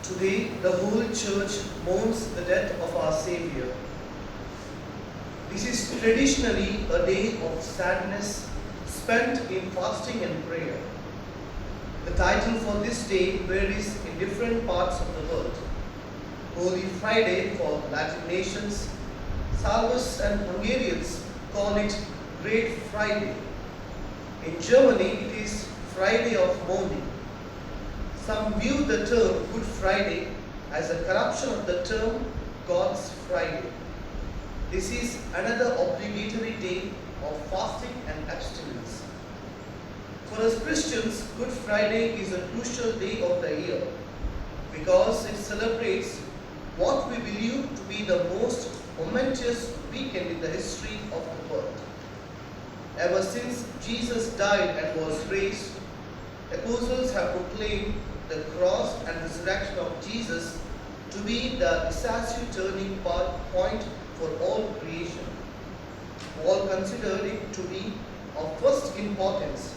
Today, the whole church mourns the death of our Savior. This is traditionally a day of sadness spent in fasting and prayer. The title for this day varies in different parts of the world. Holy Friday for Latin nations, Salvus and Hungarians call it Great Friday. In Germany, it is Friday of Mourning. Some view the term Good Friday as a corruption of the term God's Friday. This is another obligatory day of fasting and abstinence. For us Christians, Good Friday is a crucial day of the year because it celebrates what we believe to be the most momentous weekend in the history of the world. Ever since Jesus died and was raised, apostles have proclaimed the cross and resurrection of Jesus to be the decisive turning point for all creation. Paul considered it to be of first importance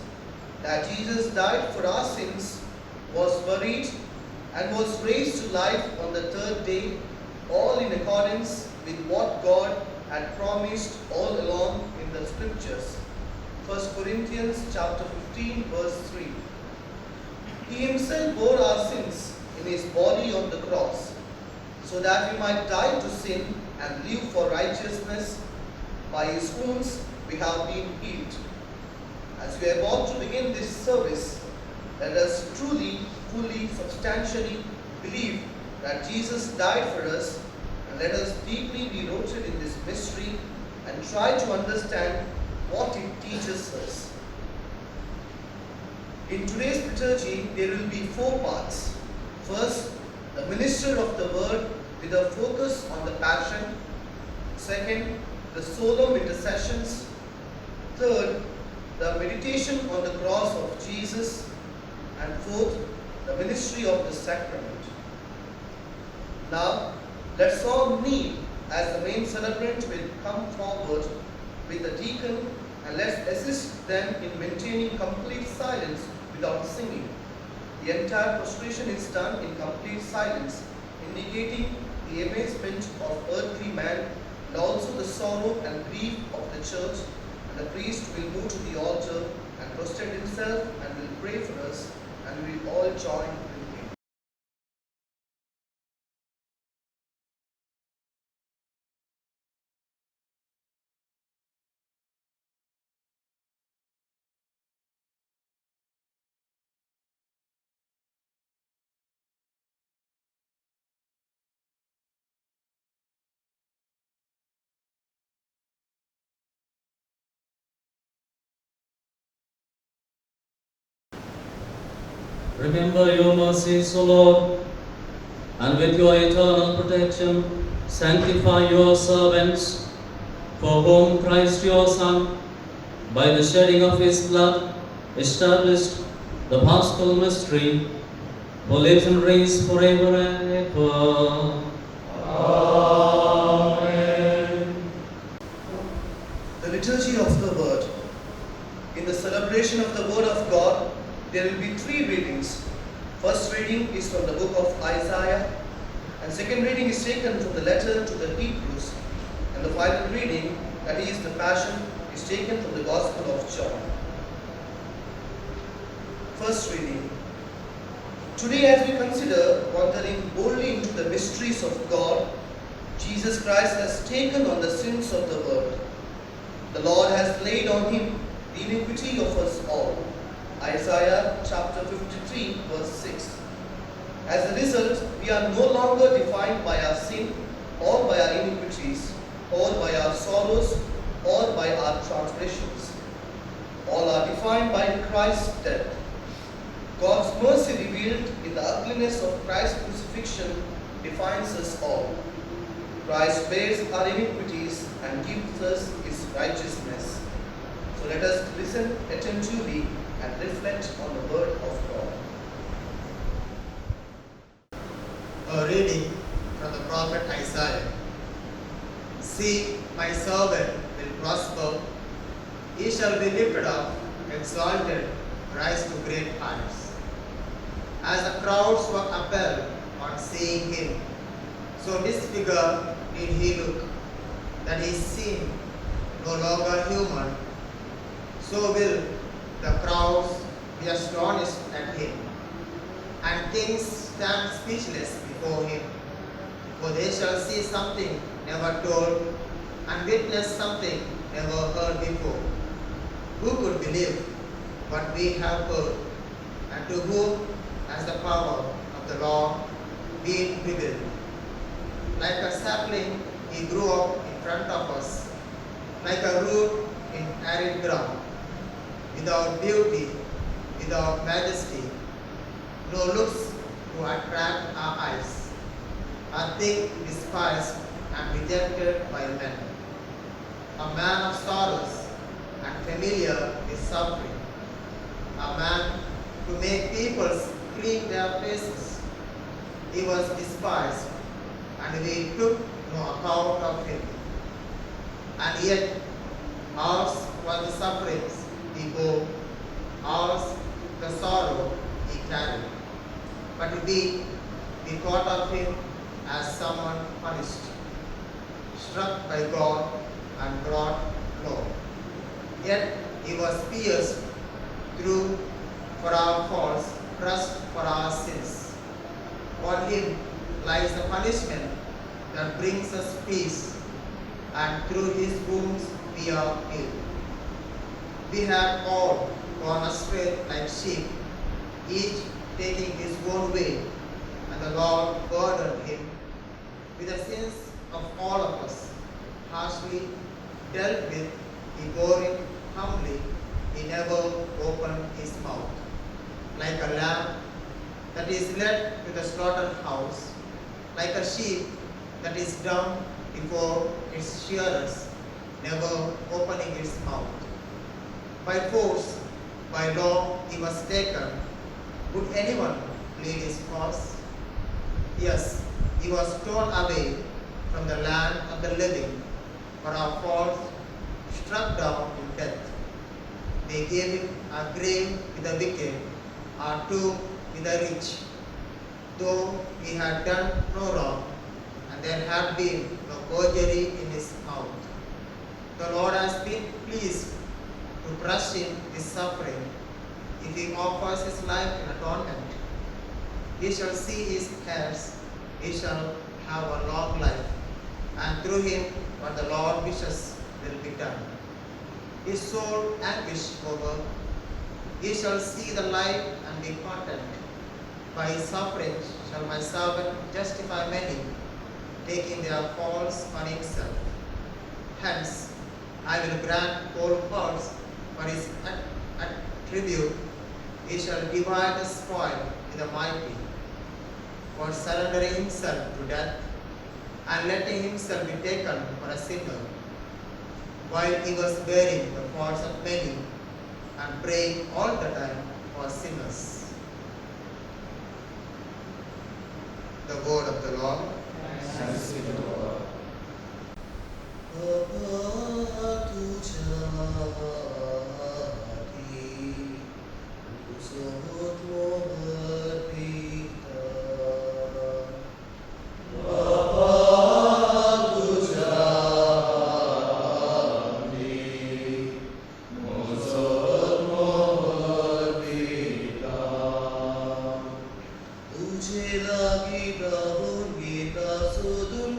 that Jesus died for our sins, was buried, and was raised to life on the third day, all in accordance with what God had promised all along in the scriptures. 1 Corinthians chapter 15 verse 3. He himself bore our sins in his body on the cross, so that we might die to sin and live for righteousness. By his wounds we have been healed. As we are about to begin this service, let us truly, fully, substantially believe that Jesus died for us, and let us deeply be rooted in this mystery and try to understand what it teaches us. In today's liturgy, there will be 4 parts. First, the minister of the word with a focus on the passion. Second, the solemn intercessions. Third, the meditation on the cross of Jesus. And fourth, the ministry of the sacrament. Now, let's all kneel as the main celebrant will come forward with the deacon, and let's assist them in maintaining complete silence without singing. The entire prostration is done in complete silence, indicating the amazement of earthly man and also the sorrow and grief of the church. And the priest will move to the altar and prostrate himself and will pray for us, and we will all join with him. Remember your mercies, O Lord, and with your eternal protection, sanctify your servants, for whom Christ your Son, by the shedding of his blood, established the paschal mystery, who lives and reigns forever and ever. Amen. The liturgy of the word. In the celebration of the word of God, there will be 3 readings. First reading is from the book of Isaiah, and second reading is taken from the letter to the Hebrews, and the final reading, that is the Passion, is taken from the Gospel of John. First reading. Today, as we consider wandering boldly into the mysteries of God, Jesus Christ has taken on the sins of the world. The Lord has laid on him the iniquity of us all. Isaiah chapter 53 verse 6. As a result, we are no longer defined by our sin or by our iniquities or by our sorrows or by our transgressions. All are defined by Christ's death. God's mercy revealed in the ugliness of Christ's crucifixion defines us all. Christ bears our iniquities and gives us his righteousness. So let us listen attentively and reflect on the word of God. A reading from the prophet Isaiah. See, my servant will prosper. He shall be lifted up, exalted, rise to great heights. As the crowds were upheld on seeing him. So disfigured did he look, that he seemed no longer human. So will the crowds be astonished at him, and kings stand speechless before him. For they shall see something never told, and witness something never heard before. Who could believe what we have heard, and to whom has the power of the Lord been revealed? Like a sapling, he grew up in front of us, like a root in arid ground, without beauty, without majesty, no looks to attract our eyes, a thing despised and rejected by men, a man of sorrows and familiar with suffering, a man to make people clean their faces. He was despised, and we took no account of him. And yet ours was the sufferings he bore, ours the sorrow he carried. But we thought of him as someone punished, struck by God and brought low. Yet he was pierced through for our faults, crushed for our sins. On him lies the punishment that brings us peace, and through his wounds we are healed. We have all gone astray like sheep, each taking his own way, and the Lord burdened him with the sins of all of us. Harshly dealt with, he bore it humbly, he never opened his mouth. Like a lamb that is led to the slaughterhouse, like a sheep that is dumb before its shearers, never opening its mouth. By force, by law he was taken. Would anyone plead his cause? Yes, he was torn away from the land of the living, for our faults, struck down in death. They gave him a grave with the wicked, a tomb with the rich. Though he had done no wrong, and there had been no perjury in his mouth, the Lord has been pleased to crush him with suffering. If he offers his life in atonement, he shall see his heirs, he shall have a long life, and through him what the Lord wishes will be done. His soul anguished over, he shall see the light and be content. By his suffering shall my servant justify many, taking their faults on himself. Hence, I will grant whole hearts for his tribute. He shall divide the spoil with the mighty, for surrendering himself to death and letting himself be taken for a sinner, while he was bearing the faults of many and praying all the time for sinners. The word of the Lord. Thanks be to God. तुझे लागी gown Gita शोधून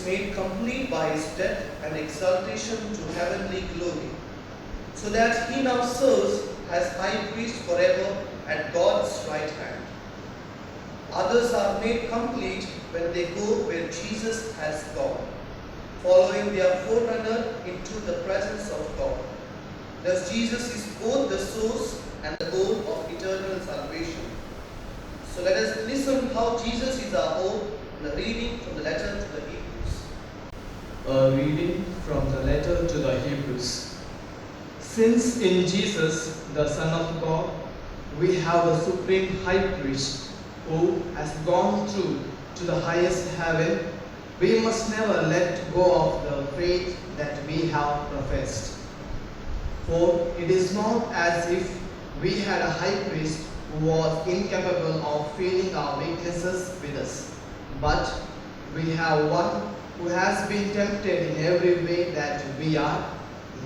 is made complete by his death and exaltation to heavenly glory, so that he now serves as high priest forever at God's right hand. Others are made complete when they go where Jesus has gone, following their forerunner into the presence of God. Thus Jesus is both the source and the goal of eternal salvation. So let us listen how Jesus is our hope in the reading from the letter to the Hebrews. A reading from the letter to the Hebrews. Since in Jesus, the Son of God, we have a supreme high priest who has gone through to the highest heaven, we must never let go of the faith that we have professed. For it is not as if we had a high priest who was incapable of feeling our weaknesses with us, but we have one who has been tempted in every way that we are,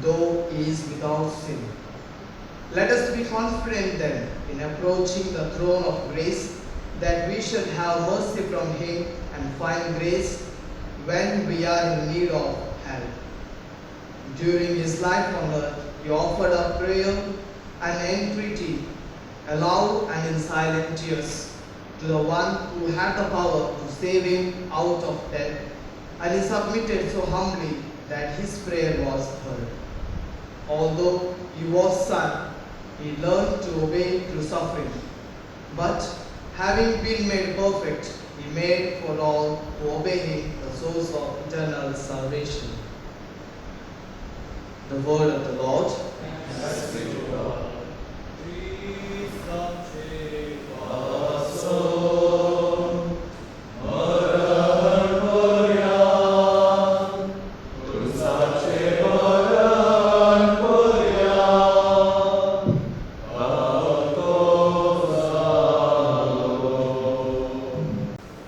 though he is without sin. Let us be confident then in approaching the throne of grace, that we should have mercy from him and find grace when we are in need of help. During his life on earth, he offered up prayer and entreaty, aloud and in silent tears, to the one who had the power to save him out of death, and he submitted so humbly that his prayer was heard. Although he was Son, he learned to obey through suffering, but having been made perfect, he made for all who obey him the source of eternal salvation. The word of the Lord. Thanks be to God.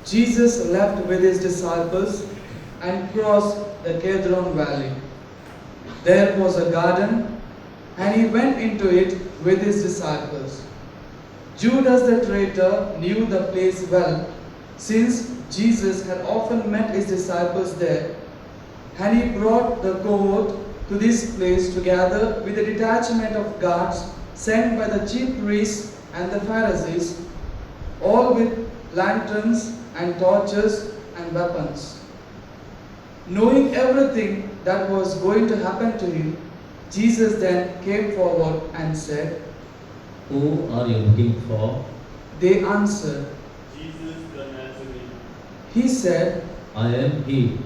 Jesus left with his disciples and crossed the Kiran valley. There was a garden, and he went into it with his disciples. Judas the traitor knew the place well, since Jesus had often met his disciples there, and he brought the cohort to this place together with a detachment of guards sent by the chief priests and the Pharisees, all with lanterns and torches and weapons. Knowing everything that was going to happen to him, Jesus then came forward and said, Who are you looking for? They answered. Jesus the Nazarene. He said, I am he.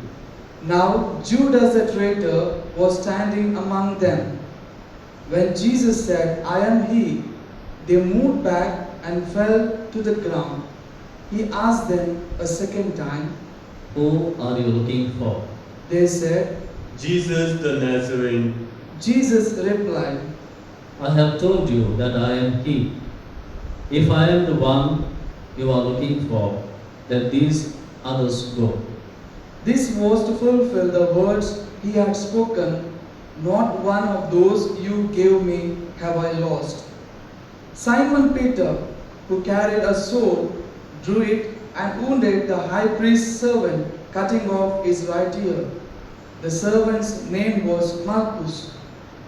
Now Judas the traitor was standing among them. When Jesus said, I am he, they moved back and fell to the ground. He asked them a second time. Who are you looking for? They said, Jesus the Nazarene. Jesus replied, I have told you that I am he. If I am the one you are looking for, let these others go. This was to fulfill the words he had spoken, not one of those you gave me have I lost. Simon Peter, who carried a sword, drew it and wounded the high priest's servant, cutting off his right ear. The servant's name was Malchus.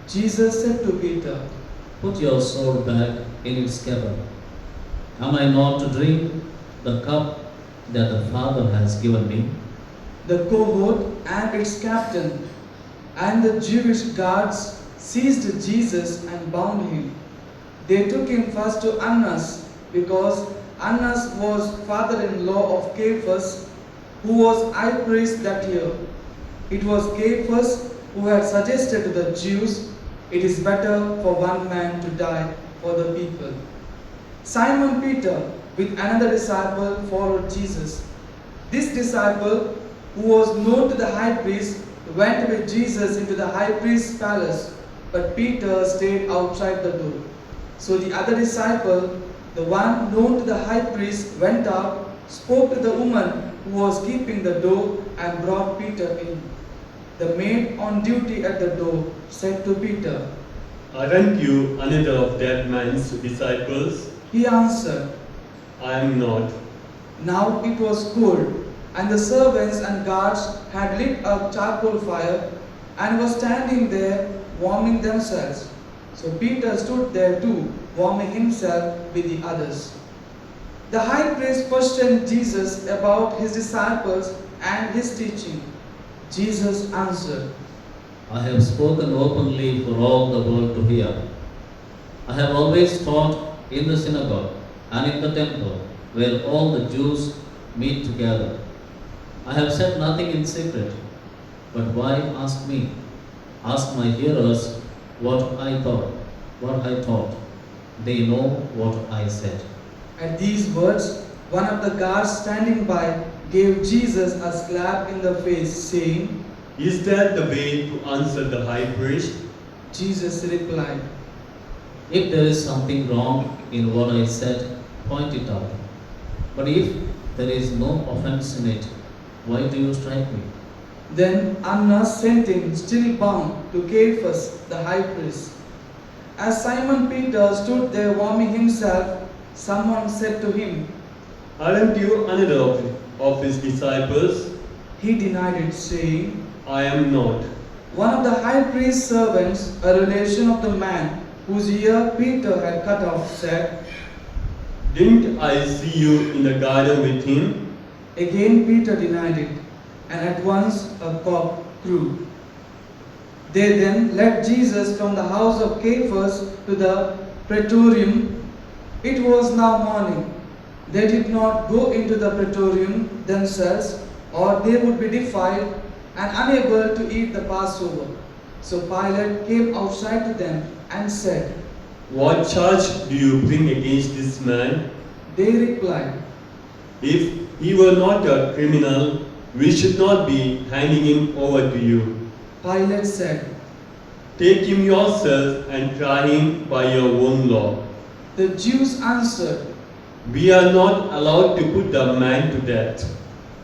Jesus said to Peter, Put your sword back in its scabbard. Am I not to drink the cup that the Father has given me? The cohort and its captain and the Jewish guards seized Jesus and bound him. They took him first to Annas, because Annas was father-in-law of Caiaphas, who was high priest that year. It was Caiaphas who had suggested to the Jews, it is better for one man to die for the people. Simon Peter with another disciple followed Jesus. This disciple, who was known to the high priest, went with Jesus into the high priest's palace, but Peter stayed outside the door. So the other disciple, the one known to the high priest, went out, spoke to the woman who was keeping the door, and brought Peter in. The maid on duty at the door said to Peter, Aren't you another of that man's disciples? He answered, I am not. Now it was cold, And the servants and guards had lit a charcoal fire and were standing there warming themselves. So Peter stood there too, warming himself with the others. The high priest questioned Jesus about his disciples and his teaching. Jesus answered, I have spoken openly for all the world to hear. I have always taught in the synagogue and in the temple where all the Jews meet together. I have said nothing in secret, but why ask me? Ask my hearers what I taught. They know what I said. At these words, one of the guards standing by gave Jesus a slap in the face, saying, Is that the way to answer the high priest? Jesus replied, If there is something wrong in what I said, point it out. But if there is no offense in it, why do you strike me? Then Annas sent him, still bound, to Caiaphas, the high priest. As Simon Peter stood there warming himself, someone said to him, Aren't you another of his disciples? He denied it, saying, I am not. One of the high priest's servants, a relation of the man whose ear Peter had cut off, said, Didn't I see you in the garden with him? Again Peter denied it, and at once a cock crew. They then led Jesus from the house of Caiaphas to the praetorium. It was now morning. They did not go into the praetorium themselves, or they would be defiled and unable to eat the Passover. So Pilate came outside to them and said, What charge do you bring against this man? They replied, If he were not a criminal, we should not be handing him over to you. Pilate said, Take him yourself and try him by your own law. The Jews answered, We are not allowed to put the man to death.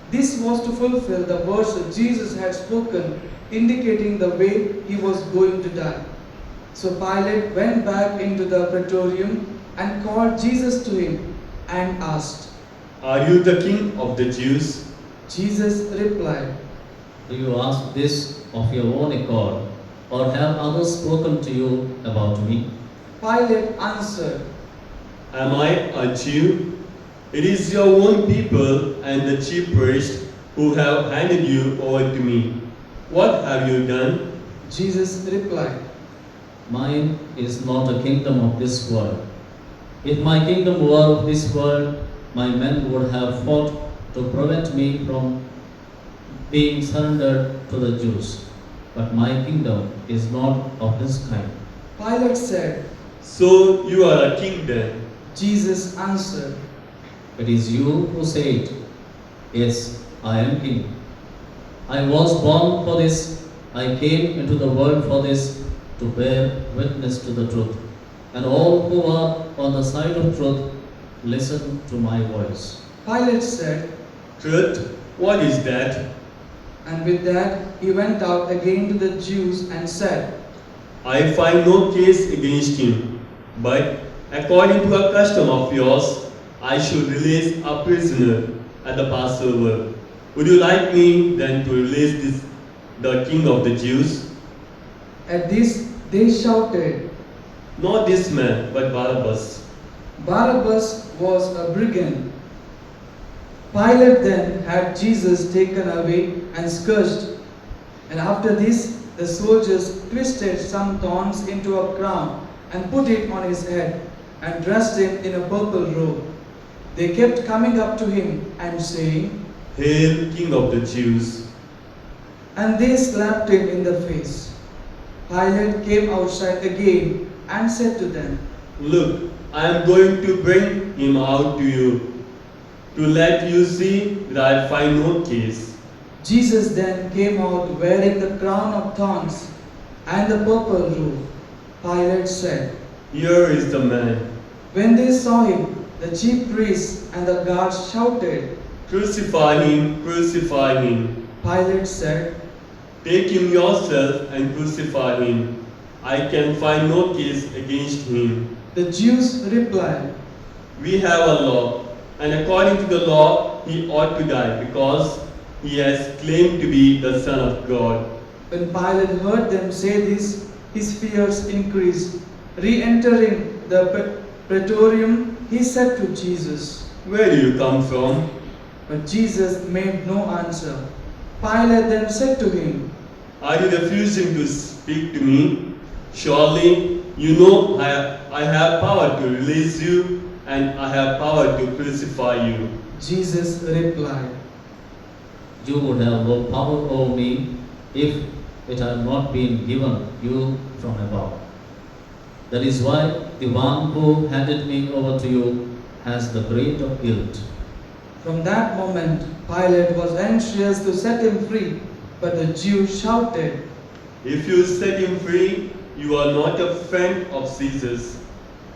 This was to fulfill the words that Jesus had spoken, indicating the way he was going to die. So Pilate went back into the praetorium and called Jesus to him and asked, Are you the king of the Jews? Jesus replied, Do you ask this of your own accord, or have others spoken to you about me? Pilate answered, Am I a Jew? It is your own people and the chief priests who have handed you over to me. What have you done? Jesus replied, Mine is not a kingdom of this world. If my kingdom were of this world, my men would have fought to prevent me from being surrendered to the Jews. But my kingdom is not of this kind. Pilate said, So you are a king then? Jesus answered, It is you who say it. Yes, I am king. I was born for this. I came into the world for this, to bear witness to the truth. And all who are on the side of truth, listen to my voice. Pilate said, Truth? What is that? and with that he went out again to the Jews and said, I find no case against him, but according to a custom of yours, I should release a prisoner at the Passover. Would you like me then to release the king of the Jews? At this they shouted, Not this man, but Barabbas. Barabbas was a brigand. Pilate then had Jesus taken away and scourged. And after this, the soldiers twisted some thorns into a crown and put it on his head and dressed him in a purple robe. They kept coming up to him and saying, Hail, King of the Jews! and they slapped him in the face. Pilate came outside again and said to them, Look, I am going to bring him out to you, to let you see that I find no case. Jesus then came out wearing the crown of thorns and the purple robe. Pilate said, Here is the man. When they saw him, the chief priests and the guards shouted. Crucify him, crucify him. Pilate said, Take him yourself and crucify him. I can find no case against him. The Jews replied, We have a law, and according to the law, he ought to die because he has claimed to be the Son of God. When Pilate heard them say this, his fears increased. Re-entering the praetorium, he said to Jesus, Where do you come from? but Jesus made no answer. Pilate then said to him, Are you refusing to speak to me? Surely you know I have power to release you and I have power to crucify you. Jesus replied, You would have no power over me if it had not been given you from above. That is why the one who handed me over to you has the greater guilt. From that moment, Pilate was anxious to set him free, but the Jews shouted, If you set him free, you are not a friend of Caesar's.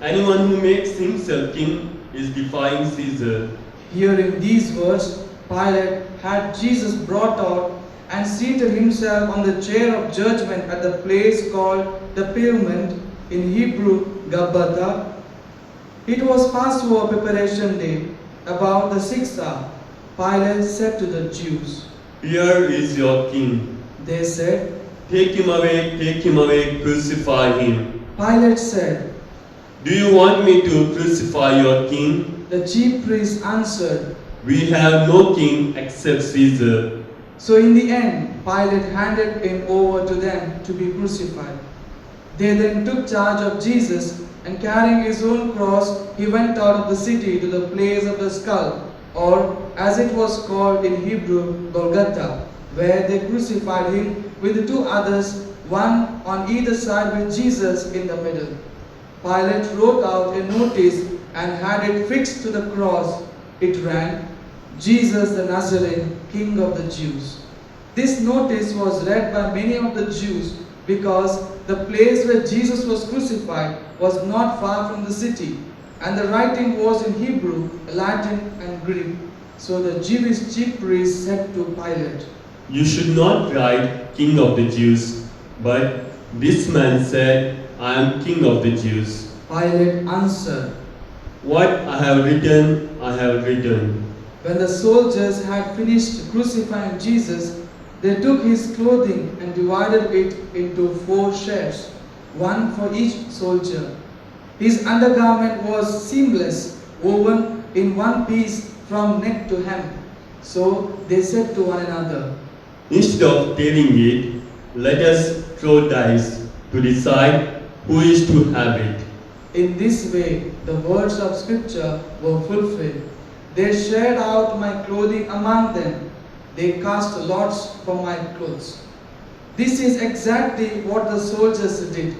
Anyone who makes himself king is defying Caesar. Hearing these words, Pilate had Jesus brought out and seated himself on the chair of judgment at the place called the pavement, in Hebrew, Gabbatha. It was Passover preparation day, about the 6th hour. Pilate said to the Jews, Here is your king. They said, Take him away, crucify him. Pilate said, Do you want me to crucify your king? The chief priests answered, We have no king except Caesar. So in the end, Pilate handed him over to them to be crucified. They then took charge of Jesus, and carrying his own cross, he went out of the city to the place of the skull, or as it was called in Hebrew, Golgotha, where they crucified him with the two others, one on either side with Jesus in the middle. Pilate wrote out a notice and had it fixed to the cross. It ran, Jesus the Nazarene, King of the Jews. This notice was read by many of the Jews because the place where Jesus was crucified was not far from the city, and the writing was in Hebrew, Latin, and Greek. So the Jewish chief priests said to Pilate, You should not write King of the Jews, but this man said, I am King of the Jews. Pilate answered, What I have written, I have written. When the soldiers had finished crucifying Jesus, they took his clothing and divided it into 4 shares, one for each soldier. His undergarment was seamless, woven in one piece from neck to hem. So they said to one another, Instead of tearing it, let us throw dice to decide who is to have it. In this way, the words of Scripture were fulfilled. They shared out my clothing among them. They cast lots for my clothes. This is exactly what the soldiers did.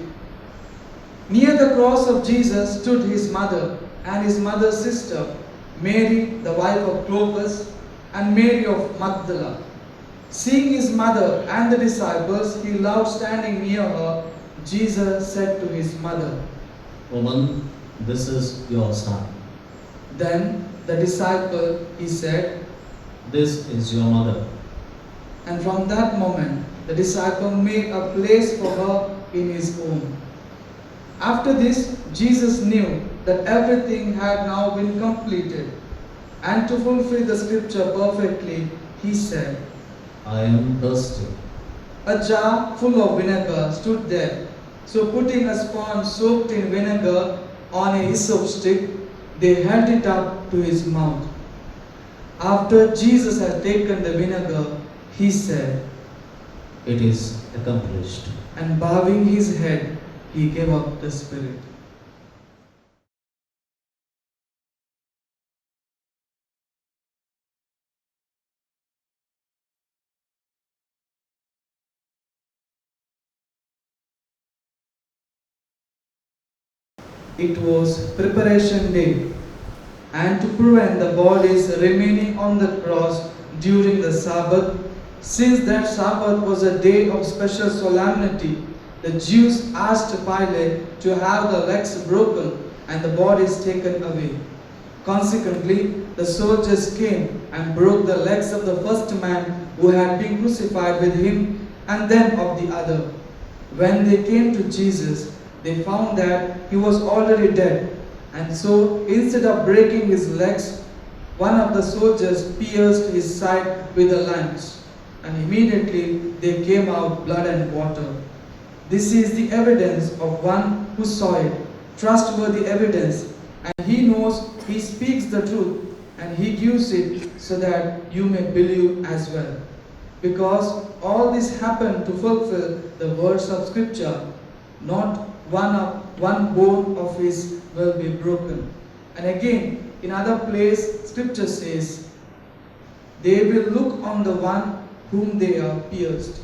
Near the cross of Jesus stood his mother and his mother's sister, Mary, the wife of Clopas, and Mary of Magdala. Seeing his mother and the disciples he loved standing near her, Jesus said to his mother, Woman, this is your son. Then the disciple, he said, This is your mother. and from that moment the disciple made a place for her in his home. After this, Jesus knew that everything had now been completed, and to fulfill the scripture perfectly, he said, I am thirsty. A jar full of vinegar stood there. So putting a sponge soaked in vinegar on a hyssop stick, they held it up to his mouth. After Jesus had taken the vinegar, he said, It is accomplished. and bowing his head, he gave up the spirit. It was preparation day, and to prevent the bodies remaining on the cross during the Sabbath, since that Sabbath was a day of special solemnity, the Jews asked Pilate to have the legs broken and the bodies taken away. Consequently, the soldiers came and broke the legs of the first man who had been crucified with him, and then of the other. When they came to Jesus, they found that he was already dead, and so instead of breaking his legs, one of the soldiers pierced his side with a lance, and immediately there came out blood and water. This is the evidence of one who saw it, trustworthy evidence, and he knows he speaks the truth, and he gives it so that you may believe as well. Because all this happened to fulfill the words of Scripture, not one bone of his will be broken. And again, in other place, Scripture says, they will look on the one whom they are pierced.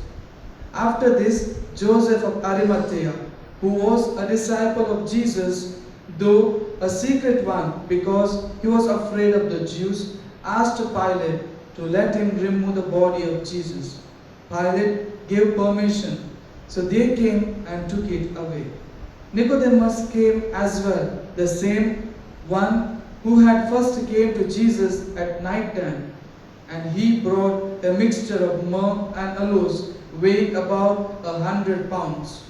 After this, Joseph of Arimathea, who was a disciple of Jesus, though a secret one because he was afraid of the Jews, asked Pilate to let him remove the body of Jesus. Pilate gave permission, so they came and took it away. Nicodemus came as well, the same one who had first came to Jesus at night time, and he brought a mixture of myrrh and aloes weighing about 100 pounds.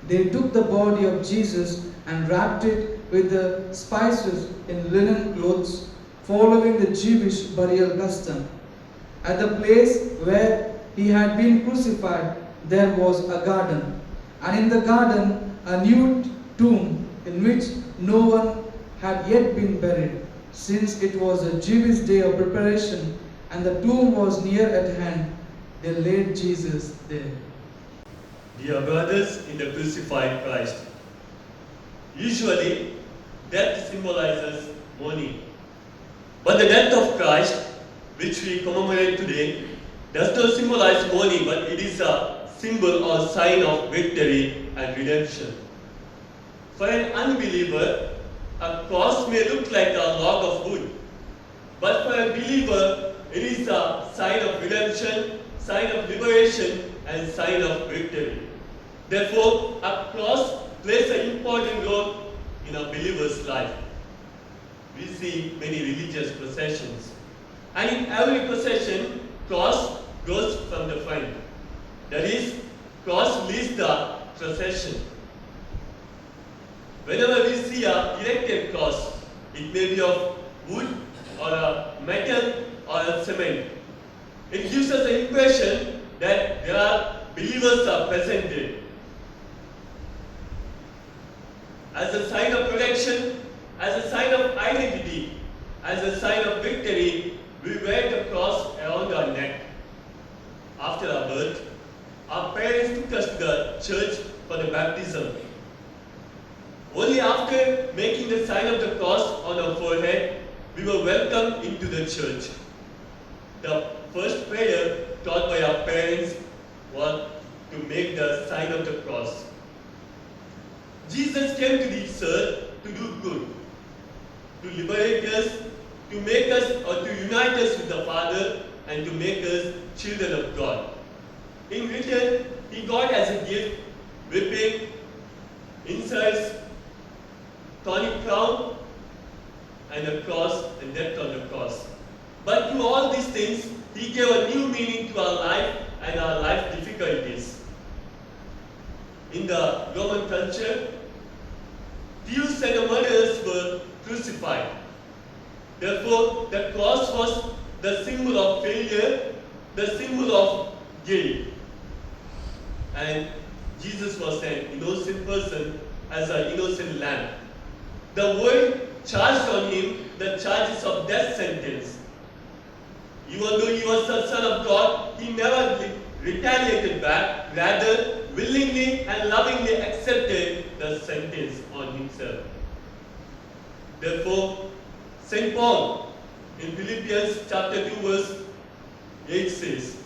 They took the body of Jesus and wrapped it with the spices in linen clothes, following the Jewish burial custom. At the place where he had been crucified, there was a garden, and in the garden a new tomb in which no one had yet been buried, since it was a Jewish day of preparation and the tomb was near at hand. They laid Jesus there. Dear brothers in the crucified Christ, usually death symbolizes mourning. But the death of Christ, which we commemorate today, does not symbolize mourning, but it is a symbol or sign of victory and redemption. For an unbeliever, a cross may look like a log of wood, but for a believer, it is a sign of redemption, sign of liberation, and sign of victory. Therefore, a cross plays an important role in a believer's life. We see many religious processions, and in every procession, cross goes from the front. That is, cross leads the procession. Whenever we see a erected cross, it may be of wood or a metal or a cement. It gives us the impression that there are believers are present there. As a sign of protection, as a sign of identity, as a sign of victory, we wear the cross around our neck. After our birth, our parents took us to the church for the baptism. Only after making the sign of the cross on our forehead, we were welcomed into the church. The first prayer taught by our parents was to make the sign of the cross. Jesus came to this earth to do good, to liberate us, to make us or to unite us with the Father, and to make us children of God. In return, He got as a gift whipping, insults, thorny crown, and a cross, and death on the cross. But to all these things, He gave a new meaning to our life and our life difficulties. In the Roman culture, thieves and murderers were crucified. Therefore, the cross was the symbol of failure, the symbol of guilt. And Jesus was an innocent person as an innocent lamb. The world charged on Him the charges of death sentence. Even though He was the Son of God, He never retaliated back, rather willingly and lovingly accepted the sentence on Himself. Therefore, St. Paul in Philippians chapter 2 verse 8 says,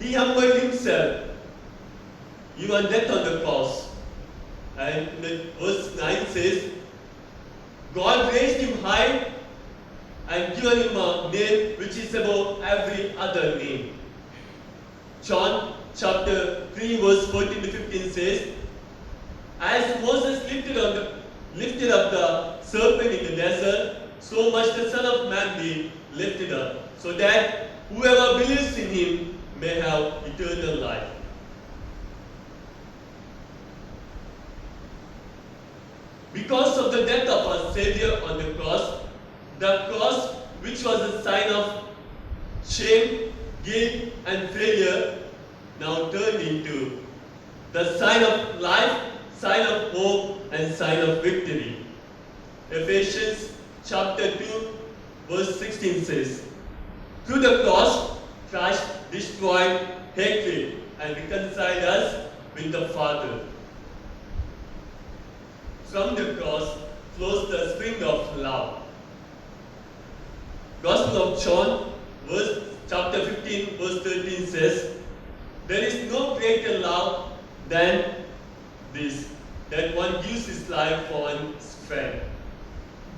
He humbled Himself, even death on the cross. And verse 9 says, God raised Him high and given Him a name which is above every other name. John chapter 3 verse 14 to 15 says, As Moses lifted up the serpent in the desert, so must the Son of Man be lifted up, so that whoever believes in Him may have eternal life. Because of the death of our Savior on the cross, The cross, which was a sign of shame, guilt, and failure, now turned into the sign of life, sign of hope, and sign of victory. Ephesians chapter 2, verse 16 says, "Through the cross, Christ destroyed hatred and reconciled us with the Father." From the cross flows the spring of love. Gospel of John, chapter 15, verse 13 says, "There is no greater love than this, that one gives his life for one's friend."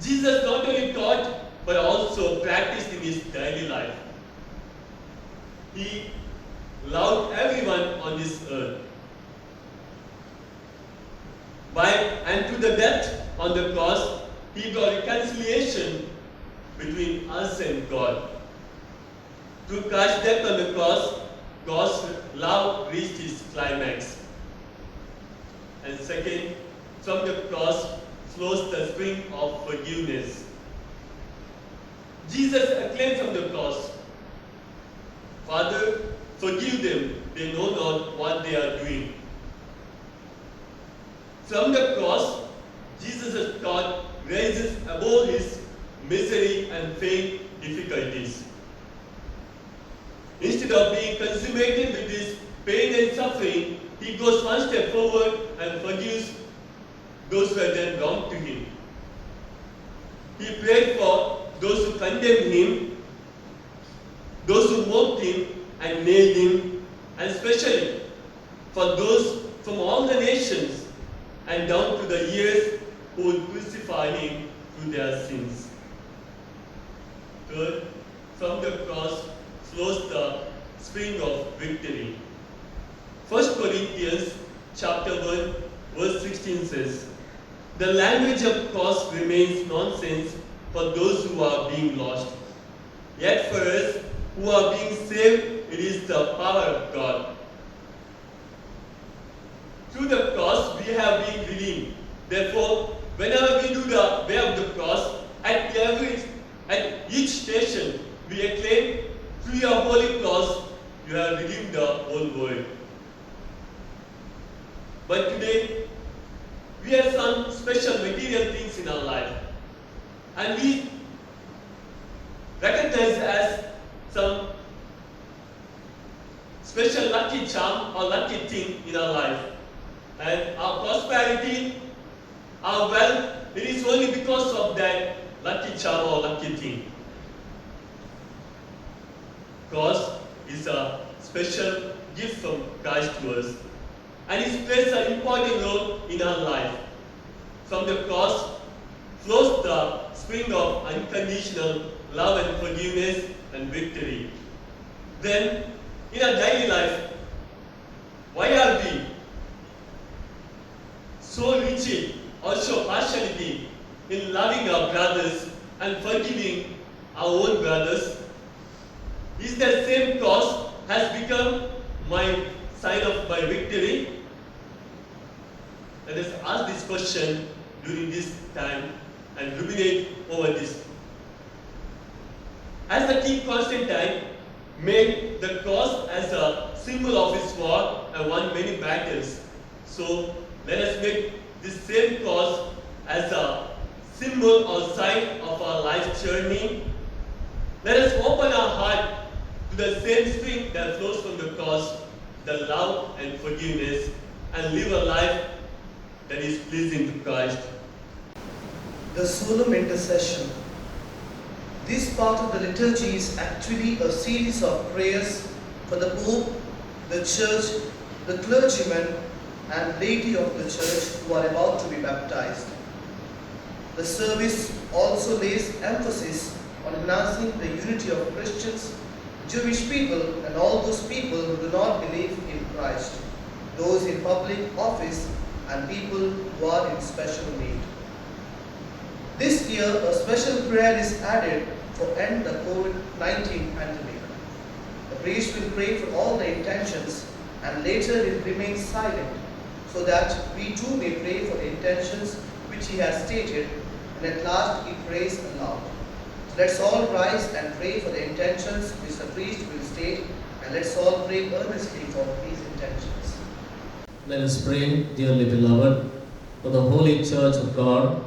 Jesus not only taught, but also practiced in his daily life. He loved everyone on this earth. And through the death on the cross, he brought reconciliation between us and God. Through Christ's death on the cross, God's love reached its climax. And second, from the cross flows the spring of forgiveness. Jesus acclaimed from the cross, "Father, forgive them, they know not what they are doing." From the cross, Jesus' God raises above his misery and faith difficulties. Instead of being consummated with his pain and suffering, he goes one step forward and forgives those who have done wrong to him. He prayed for those who condemned him, those who mocked him and nailed him, and especially for those from all the nations and down to the years who would crucify him through their sins. Third, from the cross flows the spring of victory. 1 Corinthians chapter 1, verse 16 says, "The language of cross remains nonsense for those who are being lost. Yet for us who are being saved, it is the power of God." Through the cross, we have been redeemed. Therefore, whenever we do the way of the cross, at each station, we acclaim, "Through your holy cross, you have redeemed the whole world." But today, we have some special material things in our life, and we recognize as some special lucky charm or lucky thing in our life. And our prosperity, our wealth, it is only because of that lucky charm or lucky thing. Cross is a special gift from Christ to us, and it plays an important role in our life. From the cross flows the spring of unconditional love and forgiveness and victory. Then, in our daily life, why are we so rigid or so partiality in loving our brothers and forgiving our own brothers? Is that same cross has become my sign of my victory? Let us ask this question during this time and ruminate over this. As the King Constantine made the cross as a symbol of his war and won many battles, so let us make this same cross as a symbol or sign of our life journey. Let us open our heart to the same spring that flows from the cross, the love and forgiveness, and live a life that is pleasing to Christ. The solemn intercession. This part of the liturgy is actually a series of prayers for the Pope, the Church, the clergymen, and laity of the Church who are about to be baptized. The service also lays emphasis on enhancing the unity of Christians, Jewish people, and all those people who do not believe in Christ, those in public office, and people who are in special need. This year, a special prayer is added for end the COVID-19 pandemic. The priest will pray for all the intentions and later will remain silent so that we too may pray for the intentions which he has stated, and at last he prays aloud. Let's all rise and pray for the intentions which the priest will state, and let's all pray earnestly for these intentions. Let us pray, dearly beloved, for the Holy Church of God,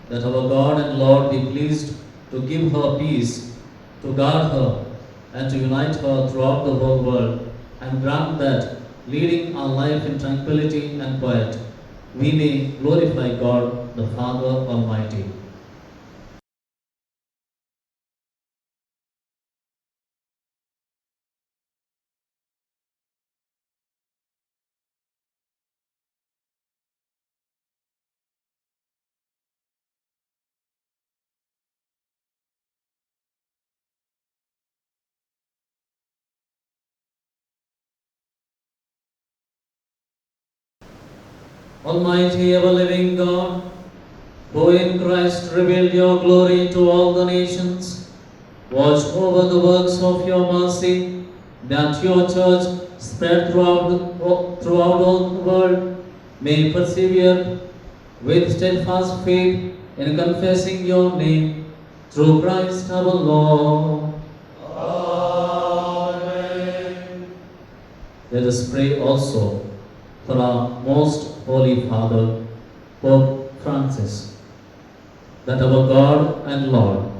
that our God and Lord be pleased to give her peace, to guard her, and to unite her throughout the whole world, and grant that, leading our life in tranquility and quiet, we may glorify God, the Father Almighty. Almighty ever-living God, who in Christ revealed your glory to all the nations, watch over the works of your mercy, that your church, spread throughout all the world, may persevere with steadfast faith in confessing your name, through Christ our Lord. Amen. Let us pray also for our most Holy Father, Pope Francis, that our God and Lord,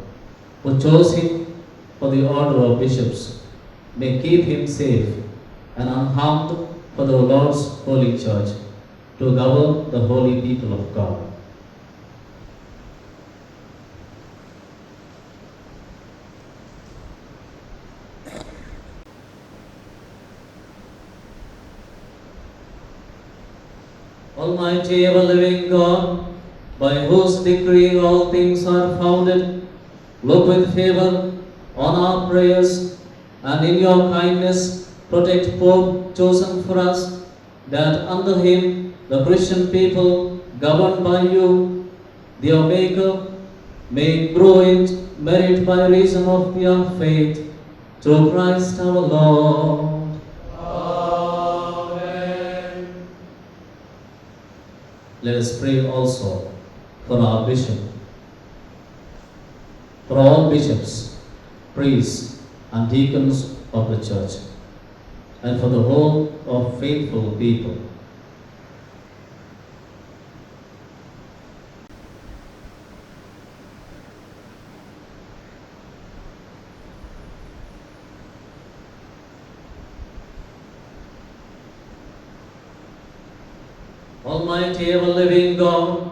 who chose him for the order of bishops, may keep him safe and unharmed for the Lord's holy church, to govern the holy people of God. Almighty ever-living God, by whose decree all things are founded, look with favor on our prayers, and in your kindness protect Pope chosen for us, that under him the Christian people, governed by you, their Maker, may grow in merit by reason of their faith, through Christ our Lord. Amen. Let us pray also for our bishop, for all bishops, priests, and deacons of the church, and for the whole of faithful people. Almighty ever-living God,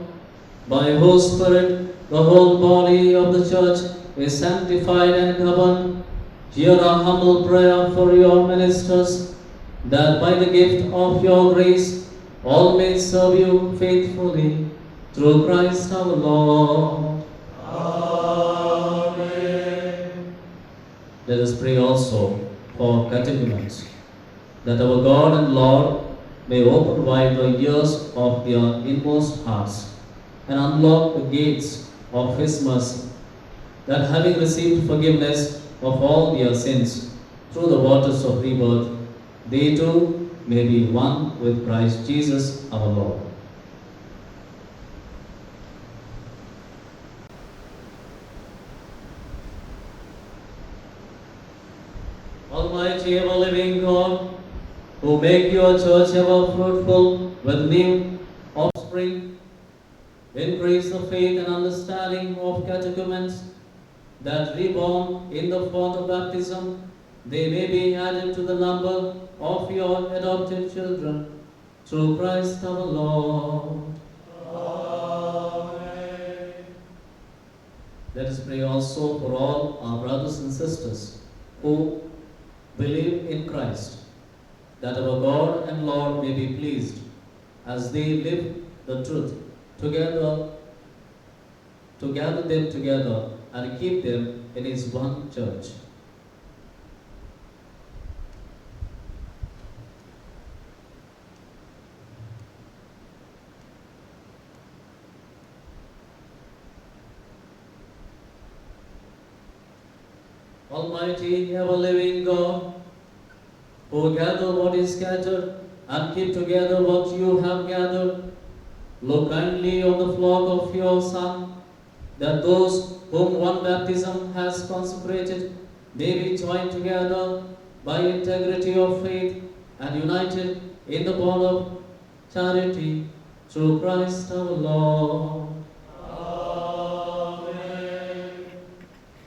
by whose Spirit the whole body of the church is sanctified and governed, hear our humble prayer for your ministers, that by the gift of your grace all may serve you faithfully, through Christ our Lord. Amen. Let us pray also for catechumens, that our God and Lord may open wide the ears of their inmost hearts and unlock the gates of His mercy, that having received forgiveness of all their sins through the waters of rebirth, they too may be one with Christ Jesus our Lord. Almighty ever-living God, who make your church ever fruitful with new offspring, increase the faith and understanding of catechumens, that reborn in the font of baptism, they may be added to the number of your adopted children, through Christ our Lord. Amen. Let us pray also for all our brothers and sisters who believe in Christ, that our God and Lord may be pleased as they live the truth together, to gather them together and keep them in His one church. Almighty ever-living God, who gather what is scattered and keep together what you have gathered, look kindly on the flock of your Son, that those whom one baptism has consecrated, may be joined together by integrity of faith and united in the bond of charity through Christ our Lord. Amen.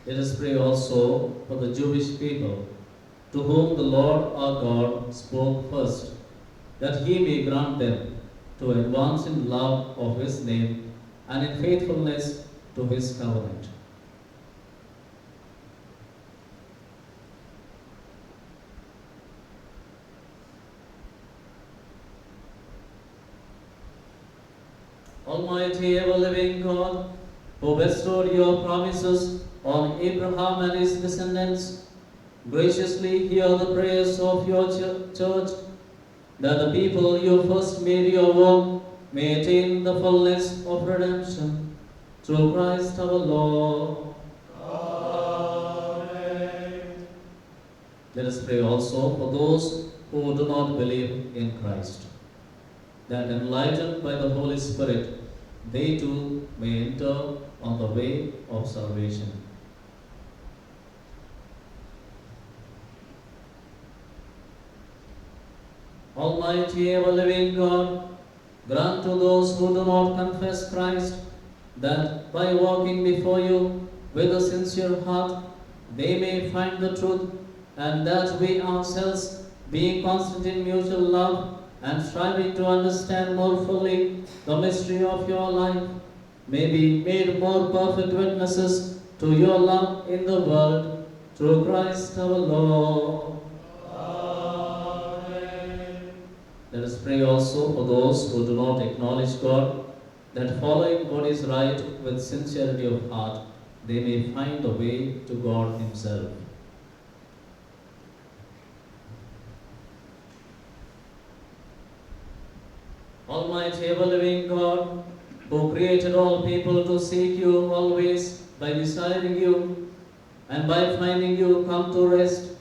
Let us pray also for the Jewish people, to whom the Lord our God spoke first, that he may grant them to advance in love of his name and in faithfulness to his covenant. Almighty ever-living God, who bestowed your promises on Abraham and his descendants, graciously hear the prayers of your church, that the people you first made your work may attain the fullness of redemption through Christ our Lord. Amen. Let us pray also for those who do not believe in Christ, that enlightened by the Holy Spirit, they too may enter on the way of salvation. Almighty ever-living God, grant to those who do not confess Christ that by walking before you with a sincere heart, they may find the truth, and that we ourselves, being constant in mutual love and striving to understand more fully the mystery of your life, may be made more perfect witnesses to your love in the world, through Christ our Lord. Amen. Let us pray also for those who do not acknowledge God, that following what is right with sincerity of heart, they may find the way to God himself. Almighty ever-living God, who created all people to seek you always by desiring you, and by finding you come to rest,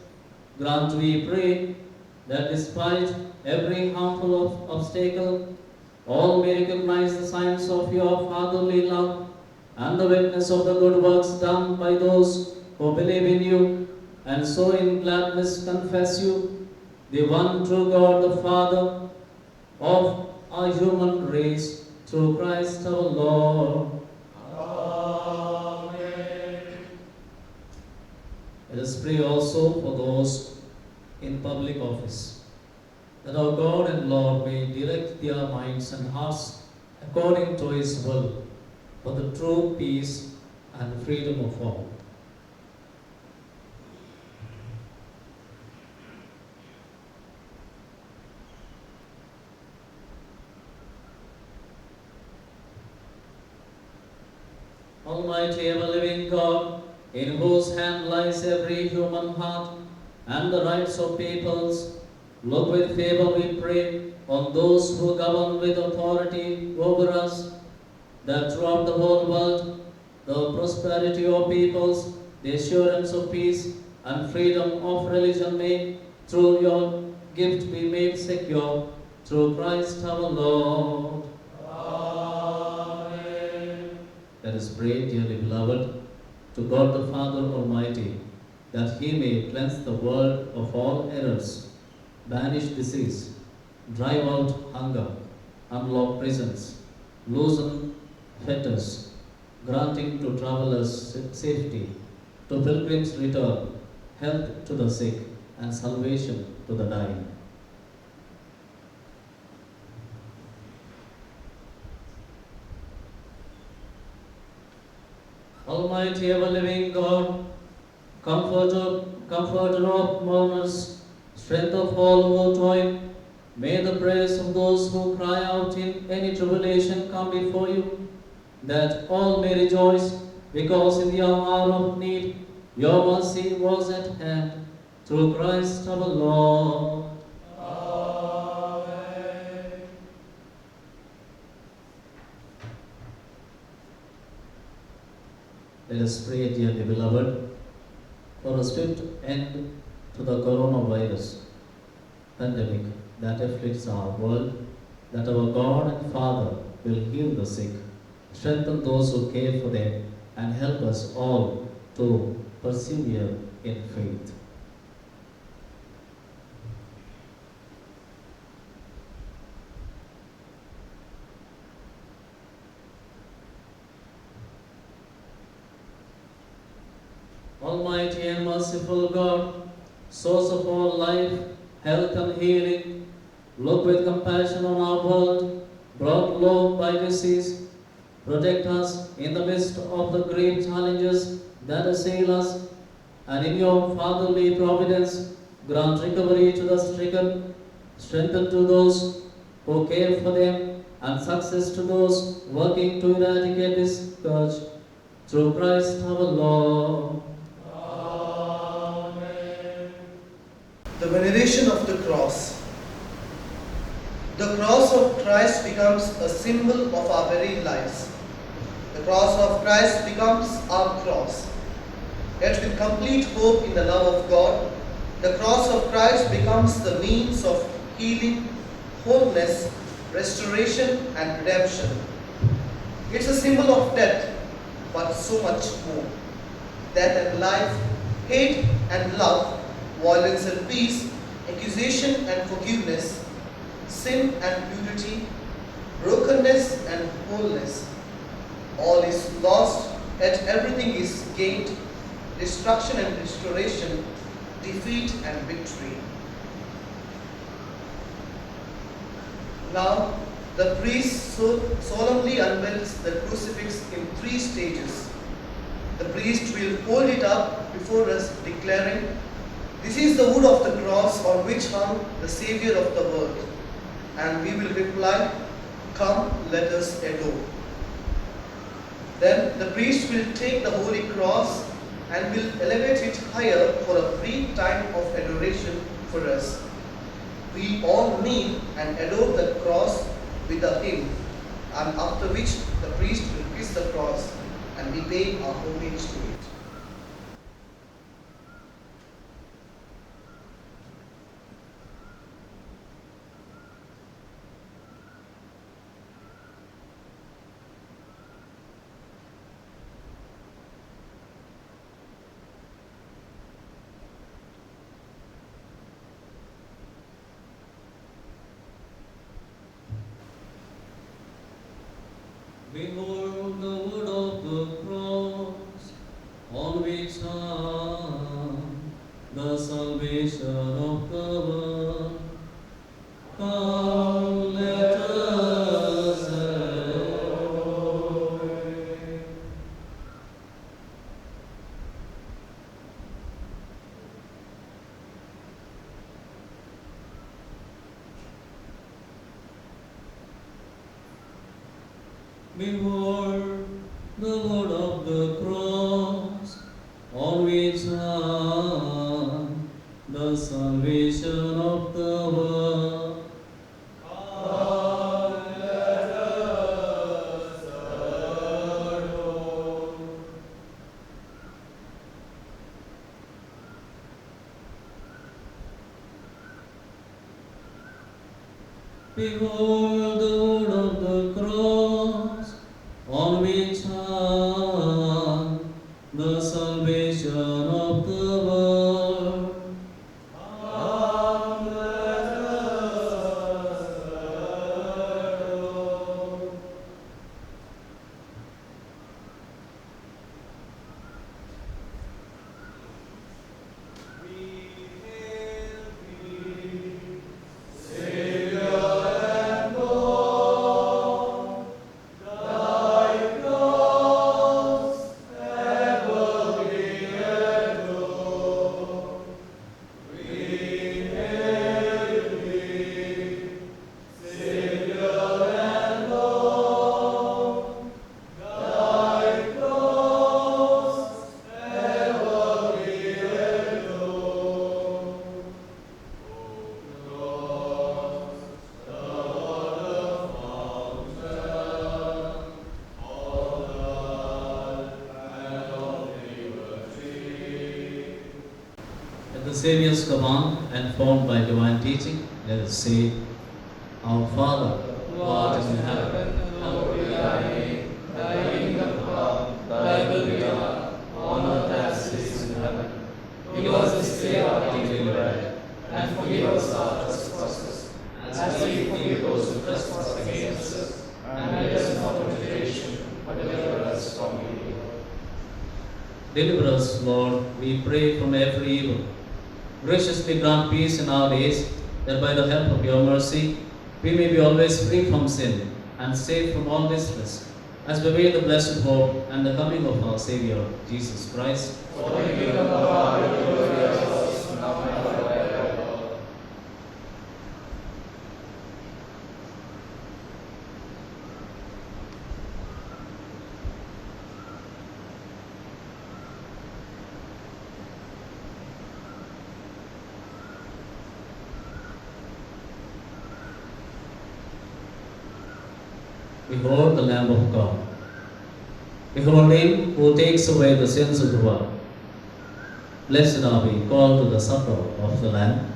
grant, we pray, that despite every harmful obstacle, all may recognize the signs of your fatherly love and the witness of the good works done by those who believe in you, and so in gladness confess you, the one true God, the Father of our human race, through Christ our Lord. Amen. Let us pray also for those in public office, that our God and Lord may direct their minds and hearts according to his will, for the true peace and freedom of all. Almighty ever-living God, in whose hand lies every human heart and the rights of peoples, look with favor, we pray, on those who govern with authority over us, that throughout the whole world, the prosperity of peoples, the assurance of peace, and freedom of religion may, through your gift, be made secure, through Christ our Lord. Amen. Let us pray, dearly beloved, to God the Father Almighty, that he may cleanse the world of all errors, banish disease, drive out hunger, unlock prisons, loosen fetters, granting to travelers safety, to pilgrims return, health to the sick, and salvation to the dying. Almighty ever-living God, comforter of mourners, strength of all who toil, may the prayers of those who cry out in any tribulation come before you, that all may rejoice, because in the hour of need your mercy was at hand, through Christ our Lord. Amen. Let us pray, dearly beloved, for a swift end to the coronavirus pandemic that afflicts our world, that our God and Father will heal the sick, strengthen those who care for them, and help us all to persevere in faith. Almighty and merciful God, source of all life, health and healing, look with compassion on our world, brought low by disease. Protect us in the midst of the great challenges that assail us, and in your fatherly providence, grant recovery to the stricken, strength to those who care for them, and success to those working to eradicate this scourge. Through Christ our Lord. The veneration of the cross. The cross of Christ becomes a symbol of our very lives. The cross of Christ becomes our cross. Yet with complete hope in the love of God, the cross of Christ becomes the means of healing, wholeness, restoration and redemption. It's a symbol of death, but so much more. Death and life, hate and love, violence and peace, accusation and forgiveness, sin and purity, brokenness and wholeness. All is lost, yet everything is gained, destruction and restoration, defeat and victory. Now, the priest solemnly unveils the crucifix in 3 stages. The priest will hold it up before us, declaring, "This is the wood of the cross on which hung the Savior of the world." And we will reply, "Come, let us adore." Then the priest will take the holy cross and will elevate it higher for a brief time of adoration for us. We all kneel and adore the cross with a hymn, and after which the priest will kiss the cross and we pay our homage to it. Behold the wood of the cross, on which hung the salvation of the world. Come, let us adore. Behold the wood of the cross, on which hung the salvation of the world. Come, let us adore. Behold the wood of the cross, on which hung the salvation of the world. Come, let us adore. We hail thee, Savior and Lord. Thy cross ever we adore. We hail thee, Savior and Lord. Thy cross ever we adore. O cross, the fountain of life and of liberty. At the Saviour's command and formed by divine teaching, let us say, Our Father, who art in heaven, hallowed be thy name. Thy kingdom come, thy thy will be done, on earth as it is in heaven. Give us this day our daily bread, and forgive us our trespasses, as we forgive those who trespass against us. And lead us not into temptation, but deliver us from evil. Deliver us, Lord, we pray, from every evil. Graciously grant peace in our days, that by the help of your mercy, we may be always free from sin and safe from all distress, as we await the blessed hope and the coming of our Savior, Jesus Christ. For the kingdom, the power, and the glory are yours, now and forever. Behold the Lamb of God. Behold him who takes away the sins of the world. Blessed are we called to the supper of the Lamb.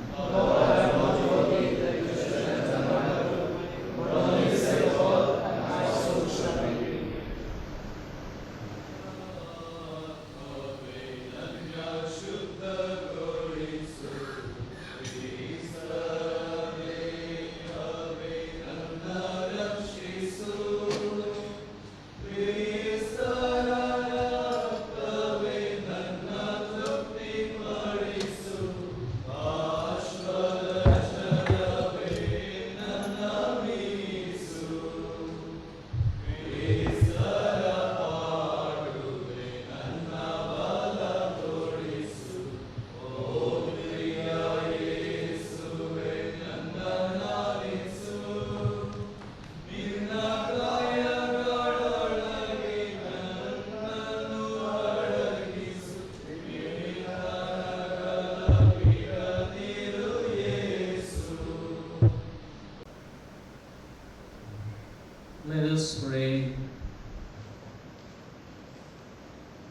Let us pray.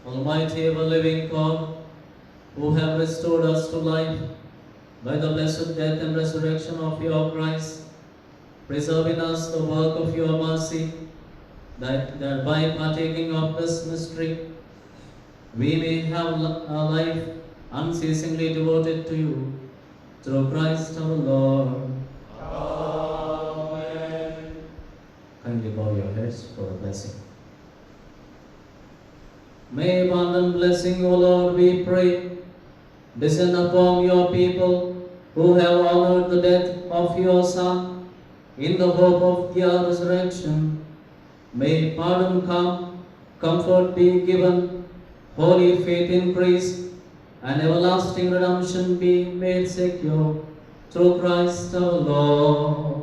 Almighty ever-living God, who have restored us to life by the blessed death and resurrection of your Christ, preserve in us the work of your mercy, that by partaking of this mystery, we may have a life unceasingly devoted to you, through Christ our Lord. Kindly bow your heads for a blessing. May abundant blessing, O Lord, we pray, descend upon your people who have honored the death of your Son in the hope of their resurrection. May pardon come, comfort be given, holy faith increase, and everlasting redemption be made secure through Christ our Lord.